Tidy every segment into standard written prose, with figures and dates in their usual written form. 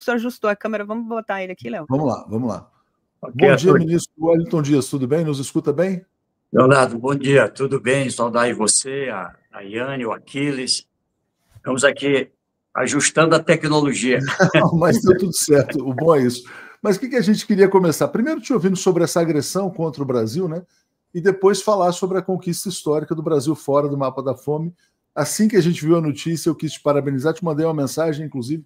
ministro ajustou a câmera. Vamos botar ele aqui, Léo? Vamos lá, vamos lá. Okay, bom dia, ministro Wellington Dias, tudo bem? Nos escuta bem? Leonardo, bom dia, tudo bem? Saudar aí você, a Yane, o Aquiles. Estamos aqui ajustando a tecnologia. Mas deu tudo certo, o bom é isso. Mas o que a gente queria começar? Primeiro te ouvindo sobre essa agressão contra o Brasil, né? E depois falar sobre a conquista histórica do Brasil fora do mapa da fome. Assim que a gente viu a notícia, eu quis te parabenizar, te mandei uma mensagem, inclusive,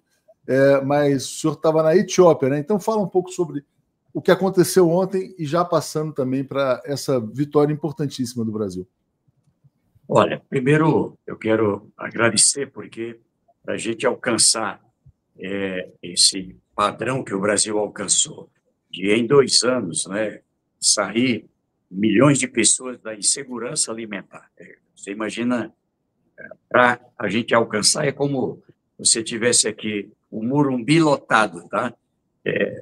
mas o senhor estava na Etiópia, né? Então fala um pouco sobre o que aconteceu ontem e já passando também para essa vitória importantíssima do Brasil. Olha, primeiro eu quero agradecer porque para a gente alcançar esse padrão que o Brasil alcançou, de em 2 anos, né, sair milhões de pessoas da insegurança alimentar. Você imagina, para a gente alcançar, é como você tivesse aqui o Morumbi lotado, tá?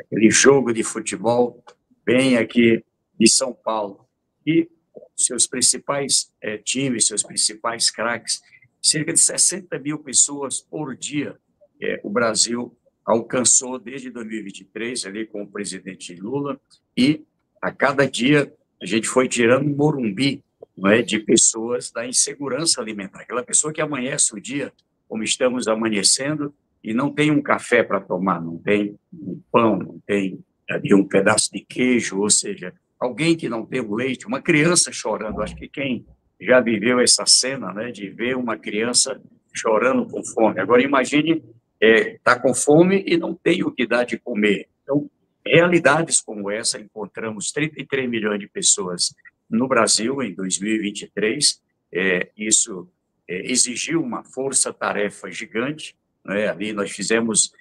Aquele jogo de futebol bem aqui de São Paulo. E seus principais times, seus principais craques, cerca de 60 mil pessoas por dia o Brasil alcançou desde 2023, ali com o presidente Lula, e a cada dia a gente foi tirando um Morumbi, não é, de pessoas da insegurança alimentar. Aquela pessoa que amanhece o dia, como estamos amanhecendo, e não tem um café para tomar, não tem um pão, não tem ali um pedaço de queijo, ou seja, alguém que não tem o leite, uma criança chorando. Acho que quem já viveu essa cena, né, de ver uma criança chorando com fome. Agora, imagine tá com fome e não tem o que dar de comer. Então, realidades como essa, encontramos 33 milhões de pessoas no Brasil em 2023. Isso exigiu uma força-tarefa gigante, né? Ali nós fizemos,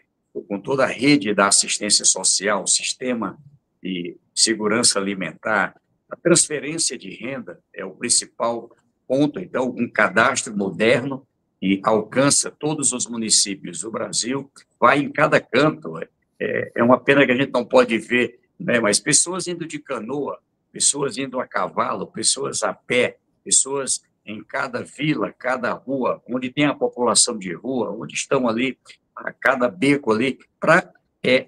com toda a rede da assistência social, o sistema de segurança alimentar, a transferência de renda é o principal ponto. Então, um cadastro moderno e alcança todos os municípios do Brasil, vai em cada canto. É uma pena que a gente não pode ver, né? Mas pessoas indo de canoa, pessoas indo a cavalo, pessoas a pé, pessoas em cada vila, cada rua, onde tem a população de rua, onde estão ali, a cada beco ali, para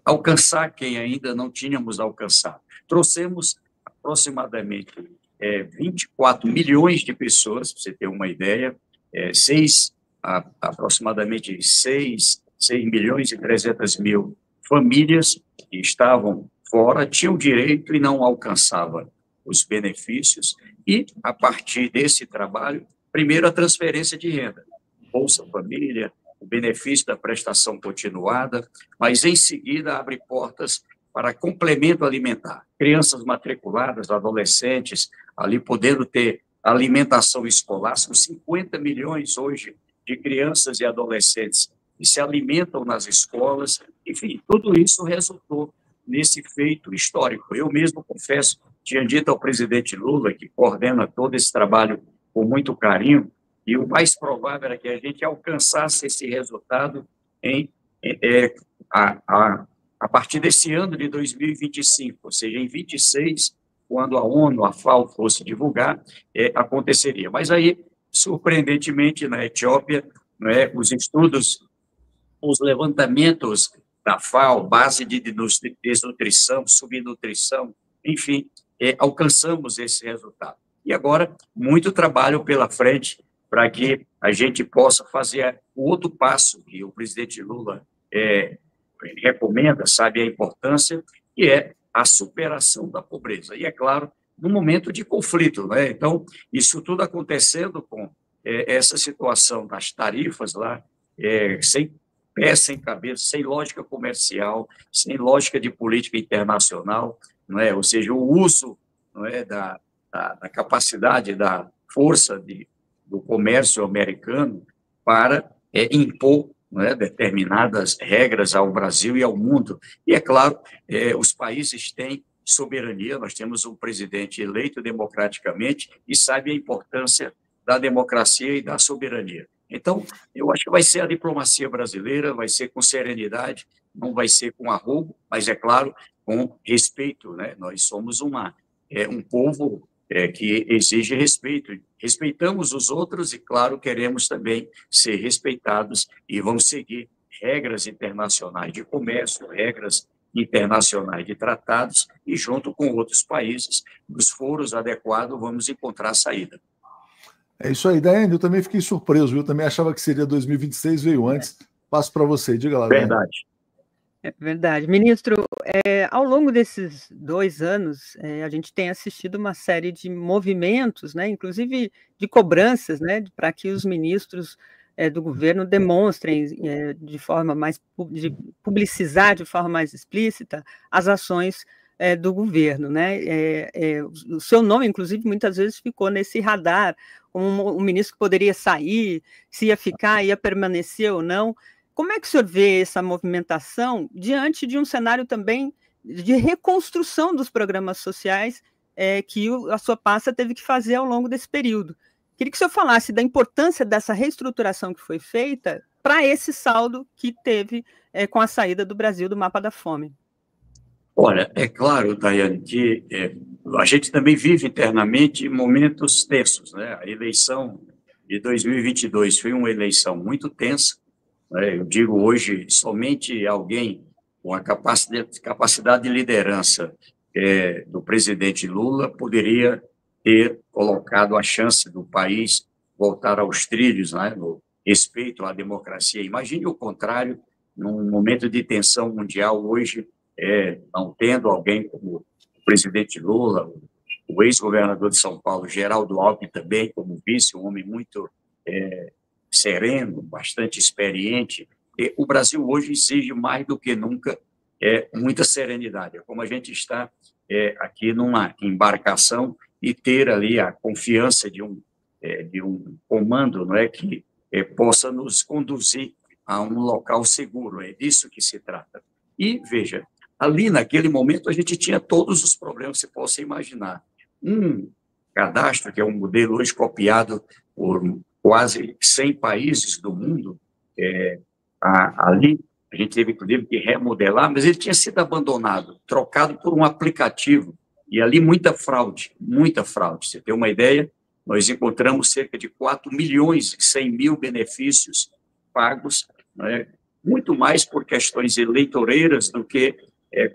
alcançar quem ainda não tínhamos alcançado. Trouxemos aproximadamente 24 milhões de pessoas, para você ter uma ideia, aproximadamente 6 milhões e 300 mil famílias que estavam fora, tinham direito e não alcançavam os benefícios, e, a partir desse trabalho, primeiro a transferência de renda, Bolsa Família, o benefício da prestação continuada, mas, em seguida, abre portas para complemento alimentar. Crianças matriculadas, adolescentes, ali podendo ter alimentação escolar, são 50 milhões hoje de crianças e adolescentes que se alimentam nas escolas. Enfim, tudo isso resultou nesse feito histórico. Eu mesmo, confesso, tinha dito ao presidente Lula, que coordena todo esse trabalho com muito carinho, e o mais provável era que a gente alcançasse esse resultado a partir desse ano de 2025, ou seja, em 26, quando a ONU, a FAO fosse divulgar, aconteceria. Mas aí, surpreendentemente, na Etiópia, os estudos, os levantamentos da FAO, base de desnutrição, subnutrição, enfim, alcançamos esse resultado. E agora, muito trabalho pela frente para que a gente possa fazer o outro passo que o presidente Lula recomenda, sabe a importância, que é a superação da pobreza. E, é claro, no momento de conflito, né? Então, isso tudo acontecendo com essa situação das tarifas lá, sem pé, sem cabeça, sem lógica comercial, sem lógica de política internacional, não é? Ou seja, o uso, não é, da capacidade, da força do comércio americano para impor, não é, determinadas regras ao Brasil e ao mundo. E, é claro, os países têm soberania, nós temos um presidente eleito democraticamente e sabe a importância da democracia e da soberania. Então, eu acho que vai ser a diplomacia brasileira, vai ser com serenidade, não vai ser com arrobo, mas, é claro, com respeito, né? Nós somos um povo que exige respeito. Respeitamos os outros e, claro, queremos também ser respeitados e vamos seguir regras internacionais de comércio, regras internacionais de tratados, e junto com outros países, nos foros adequados, vamos encontrar a saída. É isso aí, Daiane, eu também fiquei surpreso, viu? Eu também achava que seria 2026, veio antes. Passo para você, diga lá. Verdade. É verdade. Ministro, ao longo desses 2 anos, a gente tem assistido uma série de movimentos, né, inclusive de cobranças, né, para que os ministros do governo demonstrem de forma mais, de publicizar de forma mais explícita as ações do governo, né? O seu nome, inclusive, muitas vezes ficou nesse radar, como um ministro que poderia sair, se ia ficar, ia permanecer ou não. Como é que o senhor vê essa movimentação diante de um cenário também de reconstrução dos programas sociais que a sua pasta teve que fazer ao longo desse período? Queria que o senhor falasse da importância dessa reestruturação que foi feita para esse saldo que teve com a saída do Brasil do mapa da fome. Olha, é claro, Daiane, que a gente também vive internamente momentos tensos, né? A eleição de 2022 foi uma eleição muito tensa. Eu digo hoje, somente alguém com a capacidade de liderança do presidente Lula poderia ter colocado a chance do país voltar aos trilhos, né, no respeito à democracia. Imagine o contrário, num momento de tensão mundial hoje, não tendo alguém como o presidente Lula, o ex-governador de São Paulo, Geraldo Alckmin, também como vice, um homem muito sereno, bastante experiente. O Brasil hoje exige mais do que nunca muita serenidade. Como a gente está aqui numa embarcação e ter ali a confiança de um comando, não é, que possa nos conduzir a um local seguro. É disso que se trata. E, veja, ali naquele momento a gente tinha todos os problemas que você possa imaginar. Um cadastro, que é um modelo hoje copiado por quase 100 países do mundo, ali a gente teve, inclusive, que remodelar, mas ele tinha sido abandonado, trocado por um aplicativo, e ali muita fraude, muita fraude. Você tem uma ideia, nós encontramos cerca de 4.100.000 benefícios pagos, né, muito mais por questões eleitoreiras do que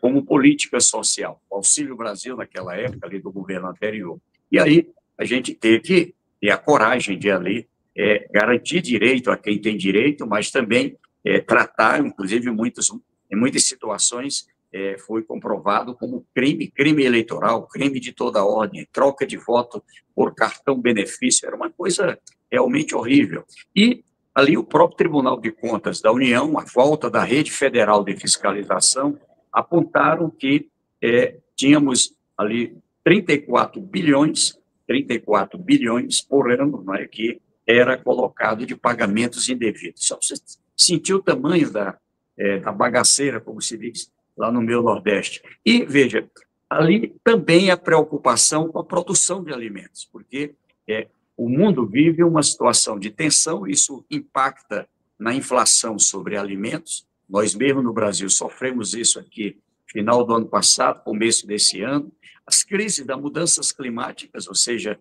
como política social. O Auxílio Brasil, naquela época, ali do governo anterior. E aí a gente teve que ter a coragem de ali garantir direito a quem tem direito, mas também tratar, inclusive, em muitas situações, foi comprovado como crime eleitoral, crime de toda ordem, troca de voto por cartão-benefício, era uma coisa realmente horrível. E ali o próprio Tribunal de Contas da União, a volta da Rede Federal de Fiscalização, apontaram que tínhamos ali 34 bilhões por ano, não é, que era colocado de pagamentos indevidos. Só você sentir o tamanho da bagaceira, como se diz lá no meu Nordeste. E, veja, ali também a preocupação com a produção de alimentos, porque o mundo vive uma situação de tensão, isso impacta na inflação sobre alimentos. Nós mesmo no Brasil sofremos isso aqui final do ano passado, começo desse ano. As crises das mudanças climáticas, ou seja,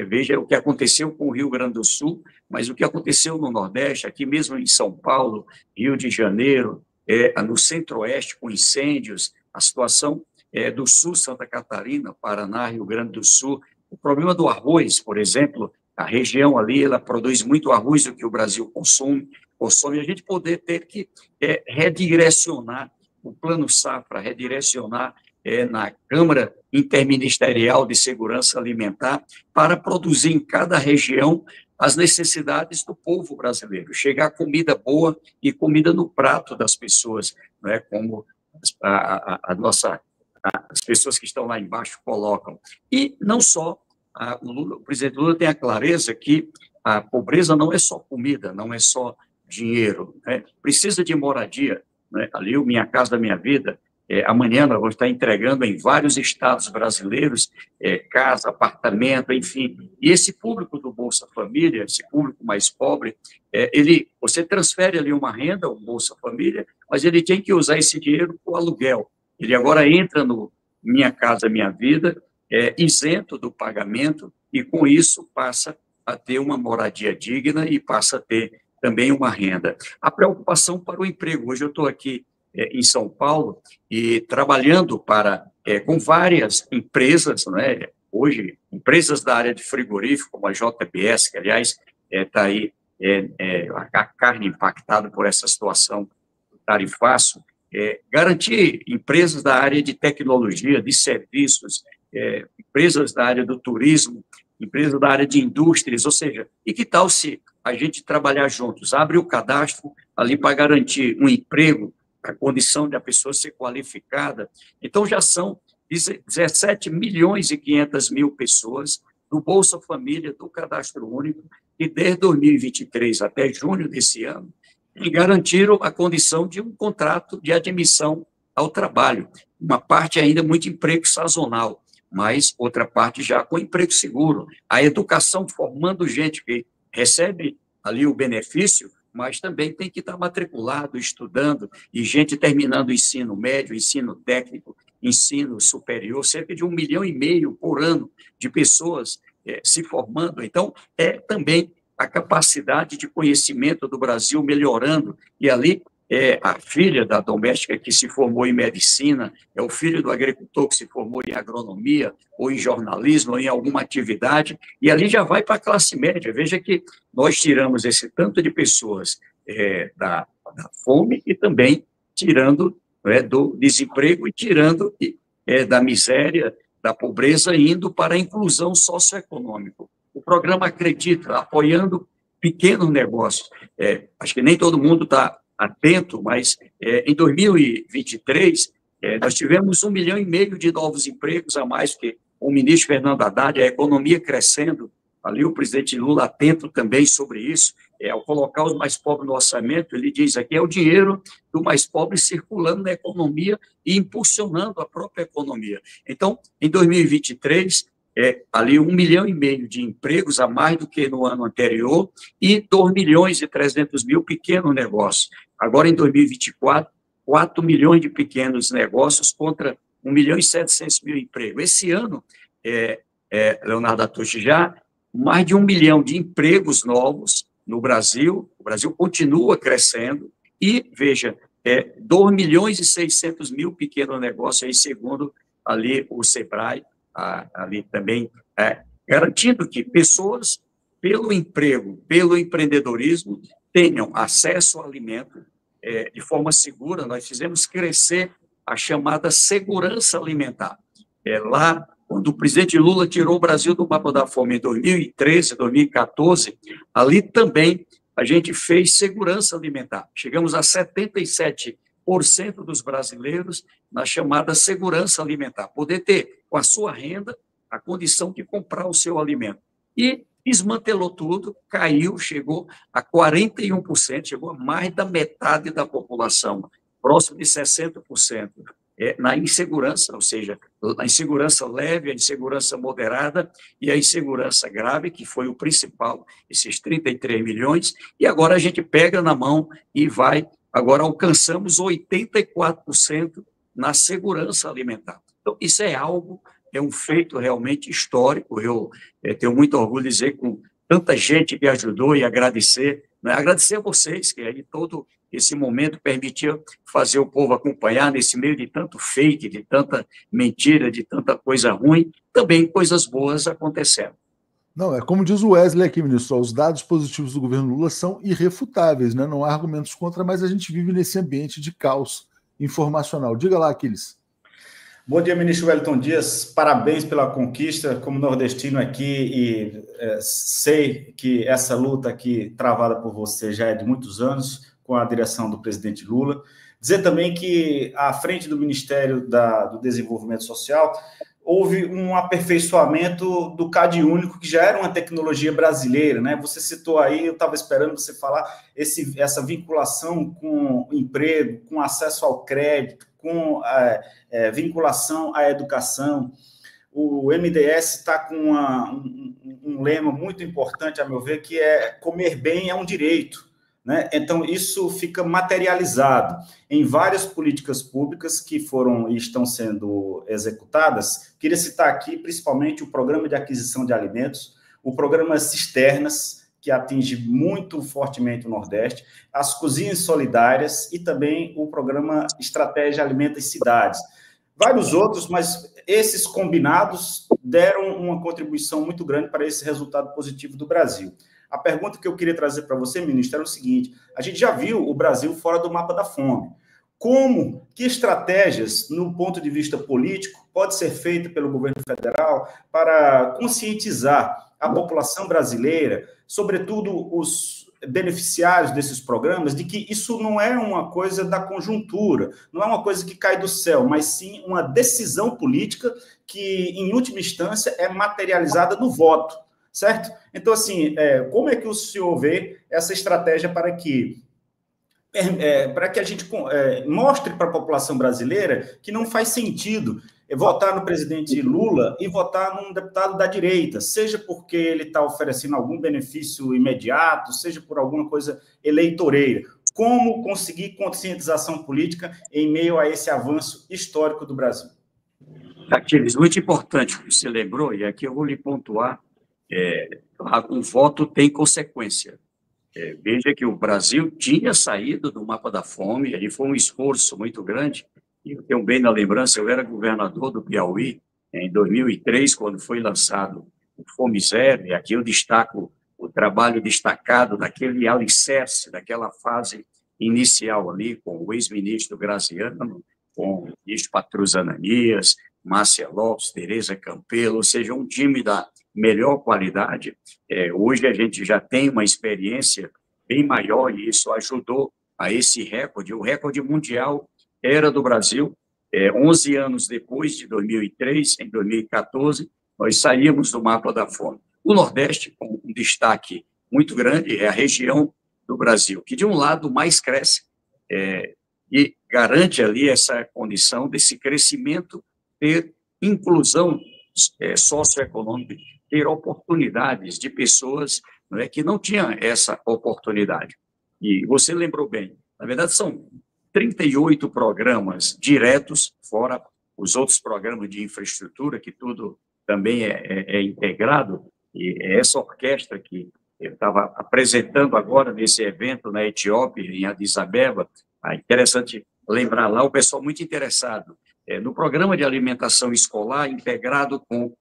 veja o que aconteceu com o Rio Grande do Sul, mas o que aconteceu no Nordeste, aqui mesmo em São Paulo, Rio de Janeiro, no Centro-Oeste com incêndios, a situação do Sul, Santa Catarina, Paraná, Rio Grande do Sul, o problema do arroz, por exemplo, a região ali, ela produz muito arroz do que o Brasil consome, a gente poder ter que redirecionar o Plano Safra, redirecionar na Câmara Interministerial de Segurança Alimentar para produzir em cada região as necessidades do povo brasileiro, chegar comida boa e comida no prato das pessoas, né, como as pessoas que estão lá embaixo colocam. E não só, o presidente Lula tem a clareza que a pobreza não é só comida, não é só dinheiro, né? Precisa de moradia, né? Ali o Minha Casa Minha Vida, amanhã nós vamos estar entregando em vários estados brasileiros casa, apartamento, enfim. E esse público do Bolsa Família, esse público mais pobre, você transfere ali uma renda, o Bolsa Família, mas ele tem que usar esse dinheiro para o aluguel. Ele agora entra no Minha Casa Minha Vida, isento do pagamento, e com isso passa a ter uma moradia digna e passa a ter também uma renda. A preocupação para o emprego. Hoje eu estou aqui em São Paulo e trabalhando com várias empresas, né? Hoje, empresas da área de frigorífico, como a JBS, que, aliás, está aí a carne impactada por essa situação do tarifaço, garantir empresas da área de tecnologia, de serviços, empresas da área do turismo, empresas da área de indústrias, ou seja, e que tal se a gente trabalhar juntos? Abre o cadastro ali para garantir um emprego, a condição de a pessoa ser qualificada. Então, já são 17 milhões e 500 mil pessoas do Bolsa Família, do Cadastro Único, que desde 2023 até junho desse ano, garantiram a condição de um contrato de admissão ao trabalho. Uma parte ainda muito emprego sazonal, mas outra parte já com emprego seguro. A educação formando gente que recebe ali o benefício, mas também tem que estar matriculado, estudando, e gente terminando o ensino médio, ensino técnico, ensino superior, cerca de 1,5 milhão por ano de pessoas se formando. Então, também a capacidade de conhecimento do Brasil melhorando, e ali a filha da doméstica que se formou em medicina, o filho do agricultor que se formou em agronomia, ou em jornalismo, ou em alguma atividade, e ali já vai para a classe média. Veja que nós tiramos esse tanto de pessoas da fome e também tirando do desemprego e tirando da miséria, da pobreza, indo para a inclusão socioeconômica. O programa Acredita, apoiando pequenos negócios. Acho que nem todo mundo está atento, mas em 2023, nós tivemos 1,5 milhão de novos empregos a mais que o ministro Fernando Haddad, a economia crescendo, ali o presidente Lula atento também sobre isso, ao colocar os mais pobres no orçamento, ele diz aqui, é o dinheiro do mais pobre circulando na economia e impulsionando a própria economia. Então, em 2023, ali 1,5 milhão de empregos a mais do que no ano anterior e 2,3 milhões pequenos negócios. Agora, em 2024, 4 milhões de pequenos negócios contra 1,7 milhão empregos. Esse ano, Leonardo Atushi, já mais de 1 milhão de empregos novos no Brasil. O Brasil continua crescendo e, veja, 2,6 milhões pequenos negócios, aí, segundo ali o SEBRAE, ali também, garantindo que pessoas, pelo emprego, pelo empreendedorismo, tenham acesso ao alimento de forma segura. Nós fizemos crescer a chamada segurança alimentar. Lá, quando o presidente Lula tirou o Brasil do mapa da fome em 2013, 2014, ali também a gente fez segurança alimentar. Chegamos a 77% dos brasileiros na chamada segurança alimentar, poder ter, com a sua renda, a condição de comprar o seu alimento. E desmantelou tudo, caiu, chegou a 41%, chegou a mais da metade da população, próximo de 60%. Na insegurança, ou seja, a insegurança leve, a insegurança moderada e a insegurança grave, que foi o principal, esses 33 milhões, e agora a gente pega na mão e vai, agora alcançamos 84% na segurança alimentar. Então, isso é algo, é um feito realmente histórico. Eu tenho muito orgulho de dizer, com tanta gente que ajudou, e agradecer, né? Agradecer a vocês, que aí todo esse momento permitia fazer o povo acompanhar nesse meio de tanto fake, de tanta mentira, de tanta coisa ruim, também coisas boas aconteceram. Não, é como diz o Wesley aqui, ministro, os dados positivos do governo Lula são irrefutáveis, né? Não há argumentos contra, mas a gente vive nesse ambiente de caos informacional. Diga lá, Aquiles. Bom dia, ministro Wellington Dias. Parabéns pela conquista. Como nordestino aqui, e sei que essa luta aqui travada por você já é de muitos anos, com a direção do presidente Lula. Dizer também que, à frente do Ministério do Desenvolvimento Social, houve um aperfeiçoamento do CAD Único, que já era uma tecnologia brasileira, né? Você citou aí, eu estava esperando você falar, essa vinculação com emprego, com acesso ao crédito, com vinculação à educação. O MDS está com um lema muito importante, a meu ver, que é comer bem é um direito. Né? Então, isso fica materializado em várias políticas públicas que foram e estão sendo executadas. Queria citar aqui, principalmente, o Programa de Aquisição de Alimentos, o Programa Cisternas, que atinge muito fortemente o Nordeste, as cozinhas solidárias e também o programa Estratégia Alimenta as Cidades. Vários outros, mas esses combinados deram uma contribuição muito grande para esse resultado positivo do Brasil. A pergunta que eu queria trazer para você, ministro, era o seguinte: a gente já viu o Brasil fora do mapa da fome. Que estratégias, no ponto de vista político, pode ser feita pelo governo federal para conscientizar a população brasileira, sobretudo os beneficiários desses programas, de que isso não é uma coisa da conjuntura, não é uma coisa que cai do céu, mas sim uma decisão política que, em última instância, é materializada no voto, certo? Então, assim, como é que o senhor vê essa estratégia para que a gente mostre para a população brasileira que não faz sentido votar no presidente Lula e votar num deputado da direita, seja porque ele está oferecendo algum benefício imediato, seja por alguma coisa eleitoreira. Como conseguir conscientização política em meio a esse avanço histórico do Brasil? Aquiles, muito importante o que você lembrou, e aqui eu vou lhe pontuar, o voto tem consequência. Veja que o Brasil tinha saído do mapa da fome, ali foi um esforço muito grande, e eu tenho bem na lembrança, eu era governador do Piauí em 2003, quando foi lançado o Fome Zero, e aqui eu destaco o trabalho destacado daquele alicerce, daquela fase inicial ali, com o ex-ministro Graziano, com o ministro Patrus Ananias, Márcia Lopes, Tereza Campelo, ou seja, um time da melhor qualidade. Hoje a gente já tem uma experiência bem maior e isso ajudou a esse recorde. O recorde mundial era do Brasil. 11 anos depois de 2003, em 2014, nós saímos do mapa da fome. O Nordeste, com um destaque muito grande, é a região do Brasil, que de um lado mais cresce e garante ali essa condição desse crescimento, ter inclusão socioeconômica, ter oportunidades de pessoas que não tinham essa oportunidade. E você lembrou bem, na verdade são 38 programas diretos, fora os outros programas de infraestrutura, que tudo também é integrado, e essa orquestra que eu estava apresentando agora nesse evento na Etiópia, em Addis Abeba, é interessante lembrar lá, o pessoal muito interessado no programa de alimentação escolar integrado com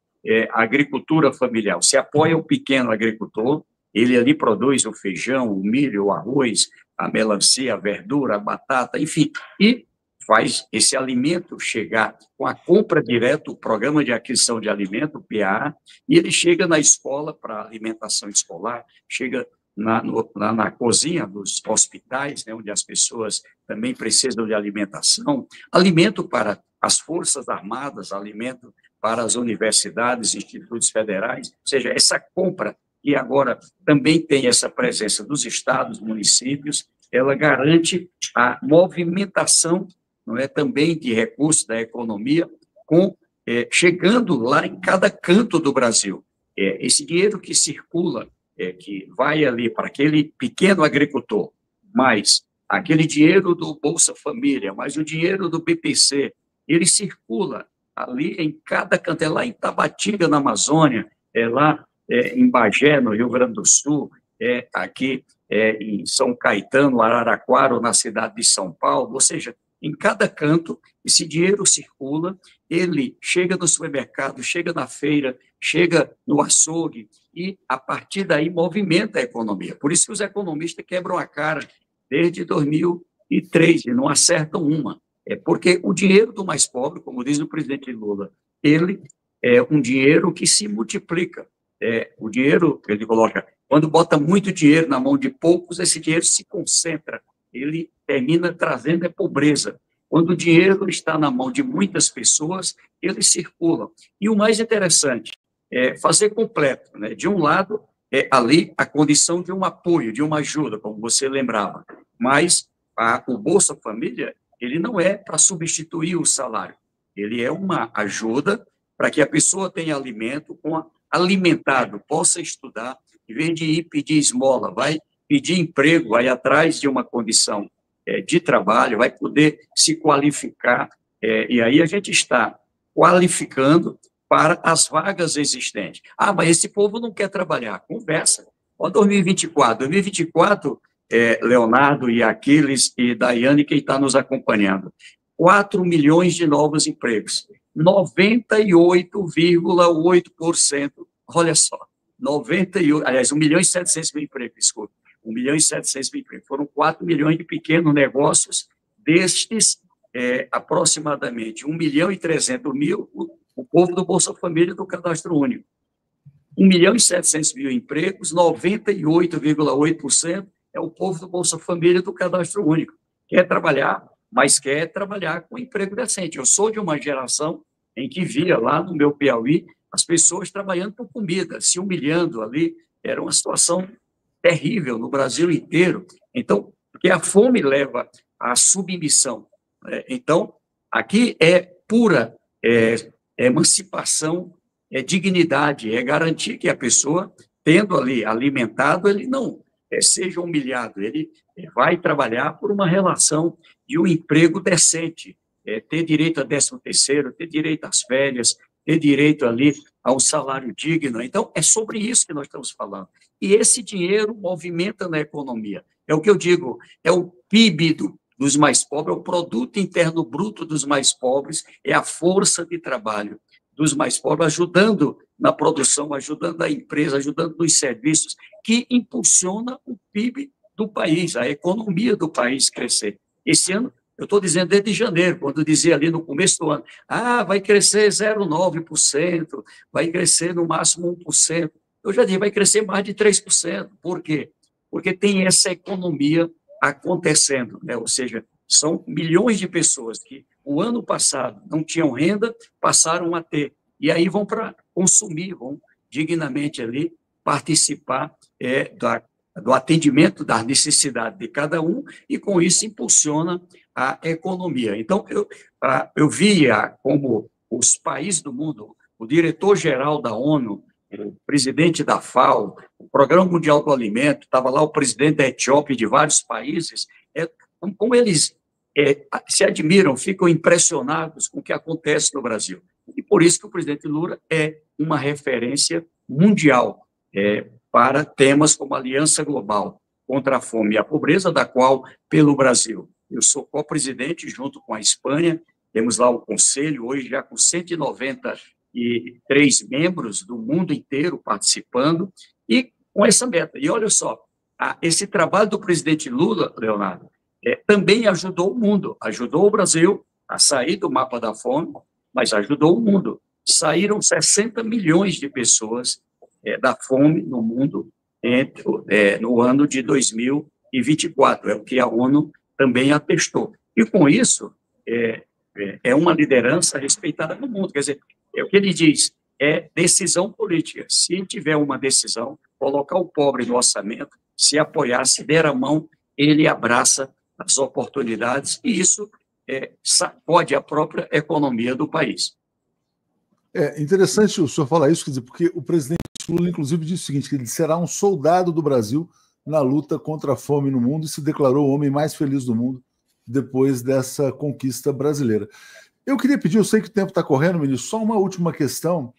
a agricultura familiar. Se apoia o pequeno agricultor, ele ali produz o feijão, o milho, o arroz, a melancia, a verdura, a batata, enfim, e faz esse alimento chegar com a compra direta, o Programa de Aquisição de Alimento, o PAA, e ele chega na escola para alimentação escolar, chega na cozinha dos hospitais, onde as pessoas também precisam de alimentação, alimento para as Forças Armadas, alimento para as universidades, institutos federais, ou seja, essa compra, que agora também tem essa presença dos estados, municípios, ela garante a movimentação também de recursos da economia, chegando lá em cada canto do Brasil. Esse dinheiro que circula, que vai ali para aquele pequeno agricultor, mais aquele dinheiro do Bolsa Família, mais o dinheiro do BPC, ele circula ali em cada canto, lá em Tabatinga, na Amazônia, lá em Bagé, no Rio Grande do Sul, aqui em São Caetano, Araraquara, na cidade de São Paulo, ou seja, em cada canto, esse dinheiro circula, ele chega no supermercado, chega na feira, chega no açougue e, a partir daí, movimenta a economia. Por isso que os economistas quebram a cara desde 2003 e não acertam uma. Porque o dinheiro do mais pobre, como diz o presidente Lula, ele é um dinheiro que se multiplica. O dinheiro, ele coloca, quando bota muito dinheiro na mão de poucos, esse dinheiro se concentra, ele termina trazendo pobreza. Quando o dinheiro está na mão de muitas pessoas, ele circula. E o mais interessante é fazer completo. De um lado, ali a condição de um apoio, de uma ajuda, como você lembrava, mas o Bolsa Família, ele não é para substituir o salário, ele é uma ajuda para que a pessoa tenha alimento, alimentado, possa estudar, em vez de ir pedir esmola, vai pedir emprego, vai atrás de uma condição de trabalho, vai poder se qualificar, e aí a gente está qualificando para as vagas existentes. Mas esse povo não quer trabalhar. Conversa. Ó, 2024, Leonardo e Aquiles e Daiane, quem está nos acompanhando, 4 milhões de novos empregos, 98,8%, olha só, 98, aliás, 1 milhão e 700 mil empregos, desculpa, 1 milhão e 700 mil empregos, foram 4 milhões de pequenos negócios, destes, aproximadamente 1 milhão e 300 mil, o povo do Bolsa Família do Cadastro Único. 1 milhão e 700 mil empregos, 98,8% é o povo do Bolsa Família do Cadastro Único. Quer trabalhar, mas quer trabalhar com emprego decente. Eu sou de uma geração em que via lá no meu Piauí as pessoas trabalhando por comida, se humilhando ali. Era uma situação terrível no Brasil inteiro. Então, porque a fome leva à submissão. Então, aqui é pura emancipação, é dignidade, é garantir que a pessoa, tendo ali alimentado, ele não seja humilhado, ele vai trabalhar por uma relação de um emprego decente, ter direito a 13º, ter direito às férias, ter direito ali a um salário digno. Então, é sobre isso que nós estamos falando. E esse dinheiro movimenta na economia. É o que eu digo, é o PIB dos mais pobres, é o produto interno bruto dos mais pobres, é a força de trabalho dos mais pobres, ajudando na produção, ajudando a empresa, ajudando nos serviços, que impulsiona o PIB do país, a economia do país crescer. Esse ano, eu estou dizendo desde janeiro, quando eu dizia ali no começo do ano, vai crescer 0,9%, vai crescer no máximo 1%. Eu já disse, vai crescer mais de 3%. Por quê? Porque tem essa economia acontecendo, né? Ou seja, são milhões de pessoas que o ano passado não tinham renda, passaram a ter, e aí vão para consumir, vão dignamente ali participar do atendimento das necessidades de cada um, e com isso impulsiona a economia. Então, eu via como os países do mundo, o diretor-geral da ONU, o presidente da FAO, o Programa Mundial do Alimento, estava lá o presidente da Etiópia e de vários países, como eles se admiram, ficam impressionados com o que acontece no Brasil. E por isso que o presidente Lula é uma referência mundial para temas como a Aliança Global contra a Fome e a Pobreza, da qual, pelo Brasil, eu sou co-presidente junto com a Espanha, temos lá o conselho, hoje já com 193 membros do mundo inteiro participando, e com essa meta. E olha só, esse trabalho do presidente Lula, Leonardo, também ajudou o mundo, ajudou o Brasil a sair do mapa da fome, mas ajudou o mundo. Saíram 60 milhões de pessoas da fome no mundo no ano de 2024, é o que a ONU também atestou. E com isso, é uma liderança respeitada no mundo. Quer dizer, é o que ele diz, é decisão política. Se tiver uma decisão, colocar o pobre no orçamento, se apoiar, se der a mão, ele abraça as oportunidades, e isso sacode a própria economia do país. É interessante o senhor falar isso, quer dizer, porque o presidente Lula, inclusive, disse o seguinte, que ele será um soldado do Brasil na luta contra a fome no mundo, e se declarou o homem mais feliz do mundo depois dessa conquista brasileira. Eu queria pedir, eu sei que o tempo está correndo, ministro, só uma última questão.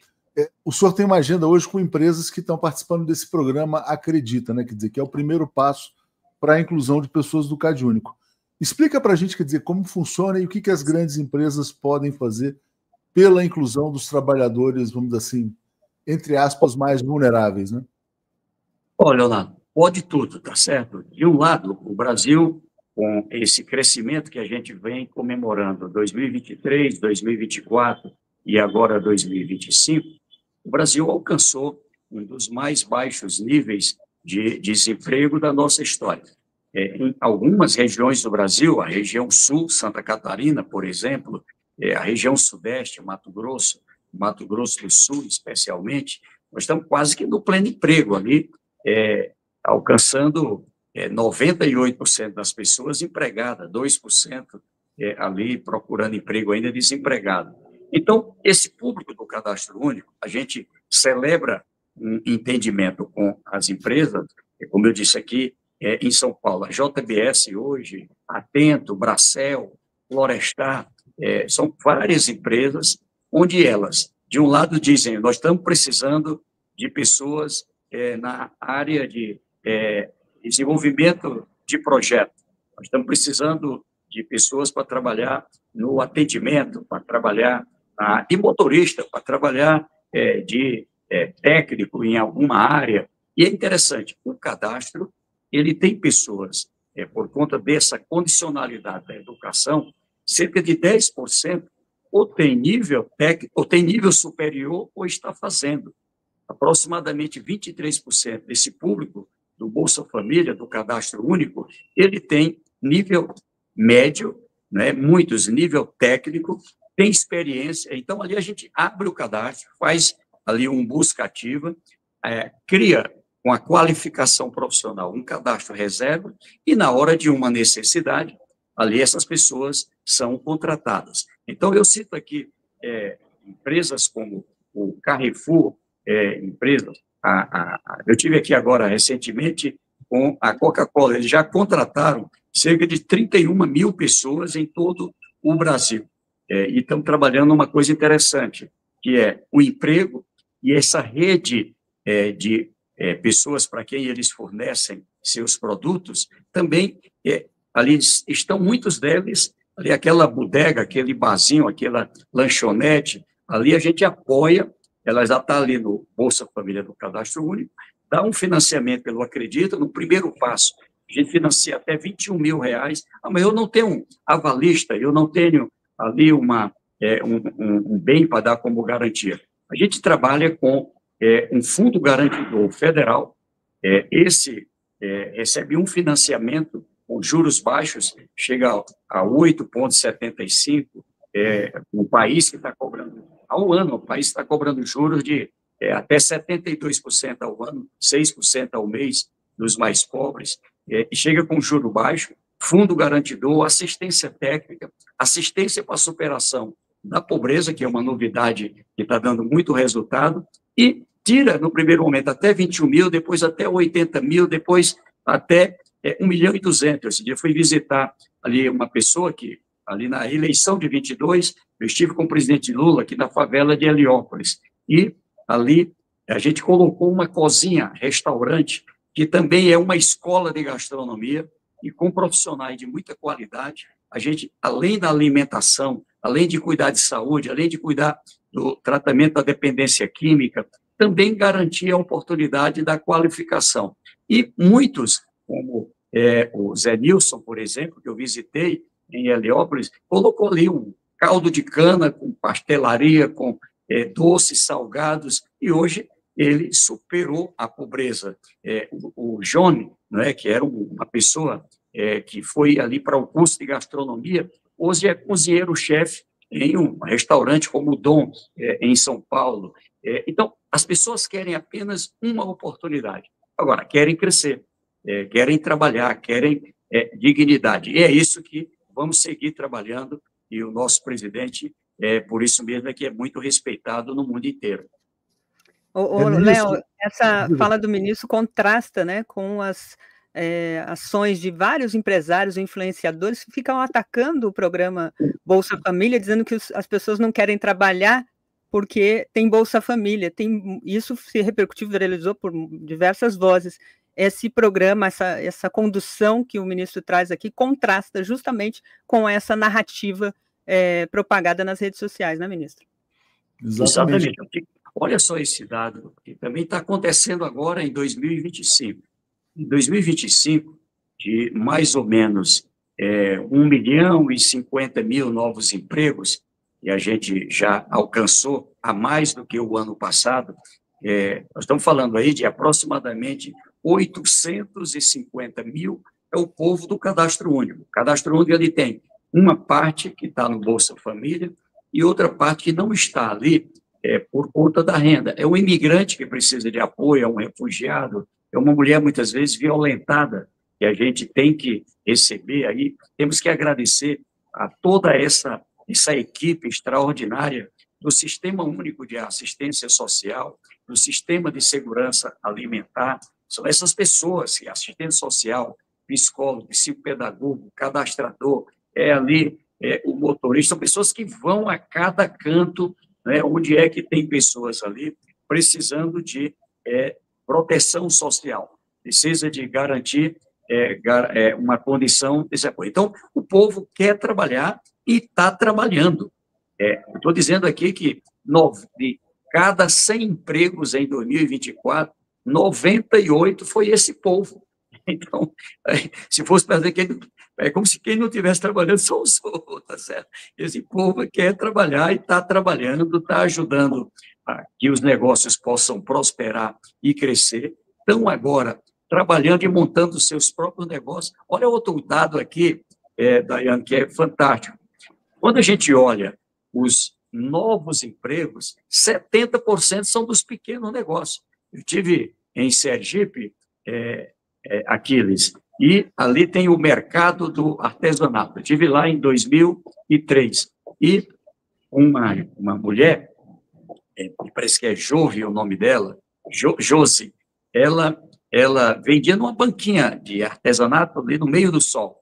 O senhor tem uma agenda hoje com empresas que estão participando desse programa Acredita, né? Quer dizer, que é o primeiro passo para a inclusão de pessoas do CadÚnico. Explica para a gente, quer dizer, como funciona e o que as grandes empresas podem fazer pela inclusão dos trabalhadores, vamos dizer assim, entre aspas, mais vulneráveis, né? Olha, Leonardo, pode tudo, tá certo? De um lado, o Brasil, com esse crescimento que a gente vem comemorando, 2023, 2024 e agora 2025, o Brasil alcançou um dos mais baixos níveis de desemprego da nossa história. Em algumas regiões do Brasil, a região sul, Santa Catarina, por exemplo, a região sudeste, Mato Grosso do Sul, especialmente, nós estamos quase que no pleno emprego ali, alcançando 98% das pessoas empregadas, 2% ali procurando emprego ainda desempregado. Então, esse público do Cadastro Único, a gente celebra um entendimento com as empresas, como eu disse aqui, em São Paulo, a JBS hoje, Atento, Bracel, Florestar, são várias empresas onde elas, de um lado, dizem, nós estamos precisando de pessoas na área de desenvolvimento de projeto. Nós estamos precisando de pessoas para trabalhar no atendimento, para trabalhar de motorista, para trabalhar de técnico em alguma área. E é interessante, o cadastro, ele tem pessoas, por conta dessa condicionalidade da educação, cerca de 10% ou tem nível técnico, ou tem nível superior, ou está fazendo. Aproximadamente 23% desse público do Bolsa Família, do Cadastro Único, ele tem nível médio, né, muitos nível técnico, tem experiência. Então, ali a gente abre o cadastro, faz ali um busca ativa, cria com a qualificação profissional um cadastro reserva e, na hora de uma necessidade, ali essas pessoas são contratadas. Então, eu cito aqui empresas como o Carrefour, empresas. Eu tive aqui agora, recentemente, com a Coca-Cola. Eles já contrataram cerca de 31 mil pessoas em todo o Brasil. E estão trabalhando uma coisa interessante, que é o emprego e essa rede de pessoas para quem eles fornecem seus produtos, também ali estão muitos deles, ali aquela bodega, aquele barzinho, aquela lanchonete, ali a gente apoia, ela já está ali no Bolsa Família do Cadastro Único, dá um financiamento, eu acredito, no primeiro passo, a gente financia até R$21 mil, mas eu não tenho um avalista, eu não tenho ali um bem para dar como garantia. A gente trabalha com um fundo garantidor federal, esse recebe um financiamento com juros baixos, chega a 8,75%, um país que está cobrando, ao ano, o país está cobrando juros de até 72% ao ano, 6% ao mês dos mais pobres, e chega com juro baixo, fundo garantidor, assistência técnica, assistência para a superação da pobreza, que é uma novidade que está dando muito resultado, e tira, no primeiro momento, até 21 mil, depois até 80 mil, depois até 1.200.000. Esse dia eu fui visitar ali uma pessoa que, ali na eleição de 22, eu estive com o presidente Lula aqui na favela de Heliópolis, e ali a gente colocou uma cozinha, restaurante, que também é uma escola de gastronomia, e com profissionais de muita qualidade, a gente, além da alimentação, além de cuidar de saúde, além de cuidar do tratamento da dependência química, também garantir a oportunidade da qualificação. E muitos, como o Zé Nilson, por exemplo, que eu visitei em Heliópolis, colocou ali um caldo de cana com pastelaria, com doces, salgados, e hoje ele superou a pobreza. O Johnny, né, que era uma pessoa que foi ali para o curso de gastronomia, hoje é cozinheiro-chefe em um restaurante como o Dom, em São Paulo. Então, as pessoas querem apenas uma oportunidade. Agora, querem crescer, querem trabalhar, querem dignidade. E é isso que vamos seguir trabalhando, e o nosso presidente, por isso mesmo, é que é muito respeitado no mundo inteiro. Léo, essa fala do ministro contrasta, né, com as ações de vários empresários e influenciadores que ficam atacando o programa Bolsa Família, dizendo que as pessoas não querem trabalhar porque tem Bolsa Família. Isso se repercutiu, viralizou por diversas vozes. Esse programa, essa condução que o ministro traz aqui, contrasta justamente com essa narrativa propagada nas redes sociais, né, ministro? Exatamente. Olha só esse dado, que também está acontecendo agora em 2025. Em 2025, de mais ou menos 1.050.000 novos empregos, e a gente já alcançou a mais do que o ano passado, nós estamos falando aí de aproximadamente 850 mil é o povo do Cadastro Único. O Cadastro Único ele tem uma parte que está no Bolsa Família e outra parte que não está ali por conta da renda. É um imigrante que precisa de apoio, é um refugiado, é uma mulher muitas vezes violentada, que a gente tem que receber aí. Temos que agradecer a toda essa equipe extraordinária do Sistema Único de Assistência Social, do Sistema de Segurança Alimentar. São essas pessoas, que assistente social, psicólogo, psicopedagogo, cadastrador, o motorista, são pessoas que vão a cada canto, né, onde é que tem pessoas ali precisando de proteção social, precisa de garantir uma condição desse apoio. Então, o povo quer trabalhar e está trabalhando. Estou dizendo aqui que de cada 100 empregos em 2024, 98 foi esse povo. Então, se fosse para dizer que é como se quem não estivesse trabalhando só os outros, tá certo? Esse povo quer trabalhar e está trabalhando, está ajudando a que os negócios possam prosperar e crescer. Estão agora trabalhando e montando seus próprios negócios. Olha outro dado aqui, Daiane, que é fantástico. Quando a gente olha os novos empregos, 70% são dos pequenos negócios. Eu tive em Sergipe, Aquiles, e ali tem o mercado do artesanato. Eu estive lá em 2003, e uma mulher, parece que é Jove o nome dela, Josi, ela vendia numa banquinha de artesanato ali no meio do sol,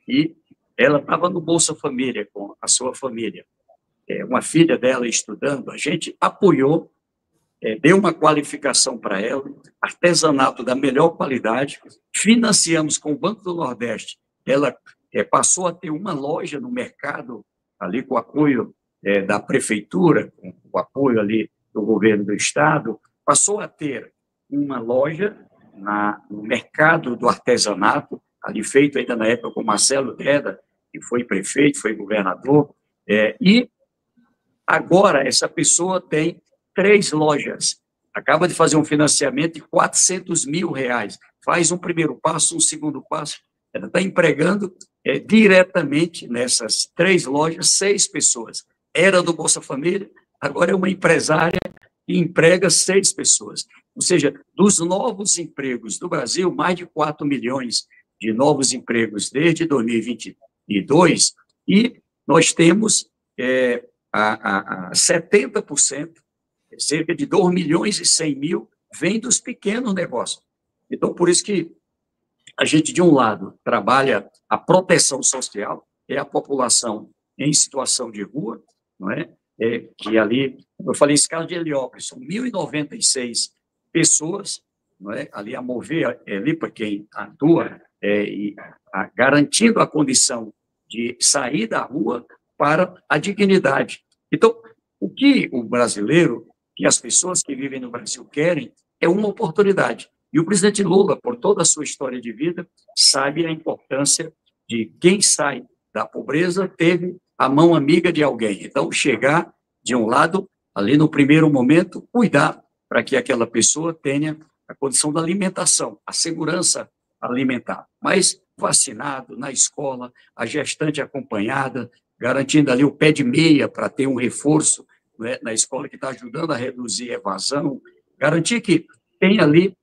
e ela estava no Bolsa Família com a sua família. Uma filha dela estudando, a gente apoiou, deu uma qualificação para ela, artesanato da melhor qualidade, financiamos com o Banco do Nordeste, ela passou a ter uma loja no mercado, ali com o apoio da prefeitura, com o apoio ali do governo do estado, passou a ter uma loja no mercado do artesanato, ali feito ainda na época com Marcelo Deda, que foi prefeito, foi governador, e agora essa pessoa tem 3 lojas, acaba de fazer um financiamento de R$400 mil, faz um primeiro passo, um segundo passo, ela está empregando diretamente nessas 3 lojas 6 pessoas, era do Bolsa Família, agora é uma empresária que emprega 6 pessoas, ou seja, dos novos empregos do Brasil, mais de 4 milhões de novos empregos desde 2022, e nós temos 70%, cerca de 2 milhões e 100 mil, vem dos pequenos negócios. Então, por isso que a gente, de um lado, trabalha a proteção social, a população em situação de rua, não é? Que ali, eu falei, esse caso de Heliópolis, são 1.096 pessoas, não é? Ali a Mover, ali para quem atua, garantindo a condição de sair da rua para a dignidade. Então, o que o brasileiro, que as pessoas que vivem no Brasil querem, é uma oportunidade. E o presidente Lula, por toda a sua história de vida, sabe a importância de quem sai da pobreza teve a mão amiga de alguém. Então, chegar de um lado, ali no primeiro momento, cuidar para que aquela pessoa tenha a condição da alimentação, a segurança alimentar. Mas vacinado, na escola, a gestante acompanhada, garantindo ali o pé de meia para ter um reforço, né, na escola que está ajudando a reduzir a evasão, garantir que tem ali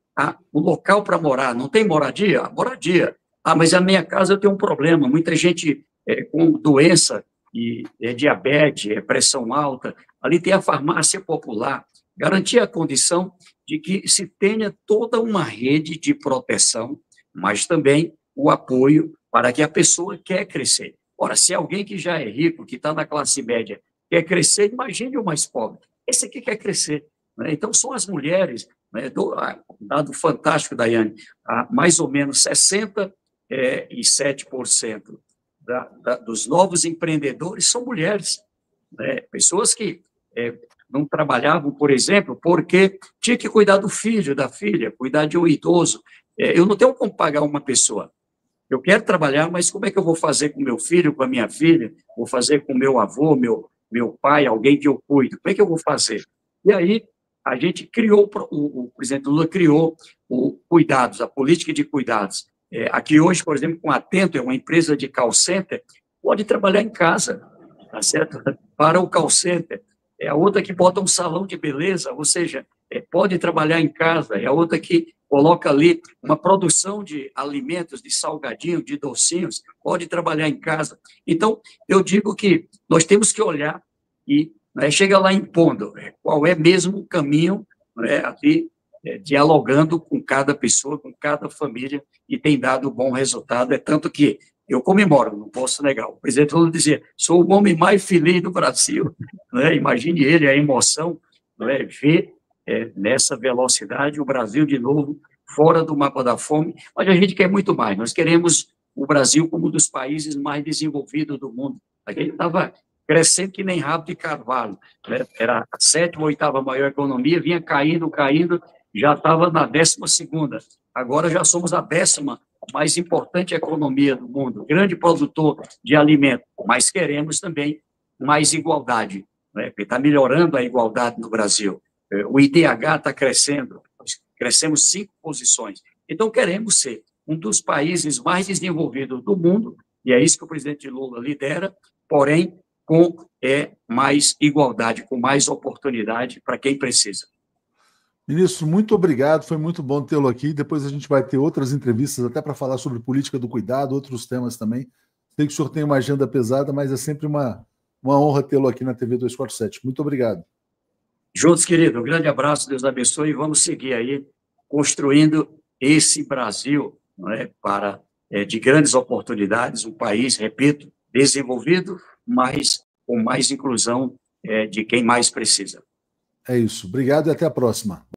o local para morar. Não tem moradia? Moradia. Mas a minha casa eu tenho um problema, muita gente com doença, e diabetes, pressão alta, ali tem a farmácia popular, garantir a condição de que se tenha toda uma rede de proteção, mas também o apoio para que a pessoa quer crescer. Ora, se alguém que já é rico, que está na classe média, quer crescer, imagine o mais pobre. Esse aqui quer crescer, né? Então, são as mulheres, né? Dado fantástico, Daiane, mais ou menos 67% dos novos empreendedores são mulheres, né? Pessoas que não trabalhavam, por exemplo, porque tinha que cuidar do filho, da filha, cuidar de um idoso. Eu não tenho como pagar uma pessoa. Eu quero trabalhar, mas como é que eu vou fazer com meu filho, com a minha filha? Vou fazer com meu avô, meu pai, alguém que eu cuido? Como é que eu vou fazer? E aí, a gente criou, o presidente Lula criou o Cuidados, a política de cuidados. Aqui hoje, por exemplo, com a Atento, é uma empresa de call center, pode trabalhar em casa, tá certo? Para o call center. É a outra que bota um salão de beleza, ou seja, pode trabalhar em casa. É a outra que coloca ali uma produção de alimentos, de salgadinho, de docinhos, pode trabalhar em casa. Então, eu digo que nós temos que olhar e chega lá impondo qual é mesmo o caminho, aqui, dialogando com cada pessoa, com cada família, e tem dado bom resultado. É tanto que eu comemoro, não posso negar. O presidente Lula dizia, sou o homem mais feliz do Brasil. Imagine ele, a emoção, ver nessa velocidade, o Brasil, de novo, fora do mapa da fome, mas a gente quer muito mais. Nós queremos o Brasil como um dos países mais desenvolvidos do mundo. A gente estava crescendo que nem rabo de cavalo, né? Era a 7ª ou 8ª maior economia, vinha caindo, já estava na 12ª. Agora já somos a 10ª mais importante economia do mundo, grande produtor de alimento, mas queremos também mais igualdade, né? Porque está melhorando a igualdade no Brasil. O IDH está crescendo, crescemos 5 posições. Então, queremos ser um dos países mais desenvolvidos do mundo, e é isso que o presidente Lula lidera, porém, com mais igualdade, com mais oportunidade para quem precisa. Ministro, muito obrigado, foi muito bom tê-lo aqui. Depois a gente vai ter outras entrevistas, até para falar sobre política do cuidado, outros temas também. Sei que o senhor tem uma agenda pesada, mas é sempre uma honra tê-lo aqui na TV 247. Muito obrigado. Juntos, querido, um grande abraço, Deus abençoe, e vamos seguir aí construindo esse Brasil, não é, de grandes oportunidades, um país, repito, desenvolvido, mas com mais inclusão de quem mais precisa. É isso. Obrigado e até a próxima.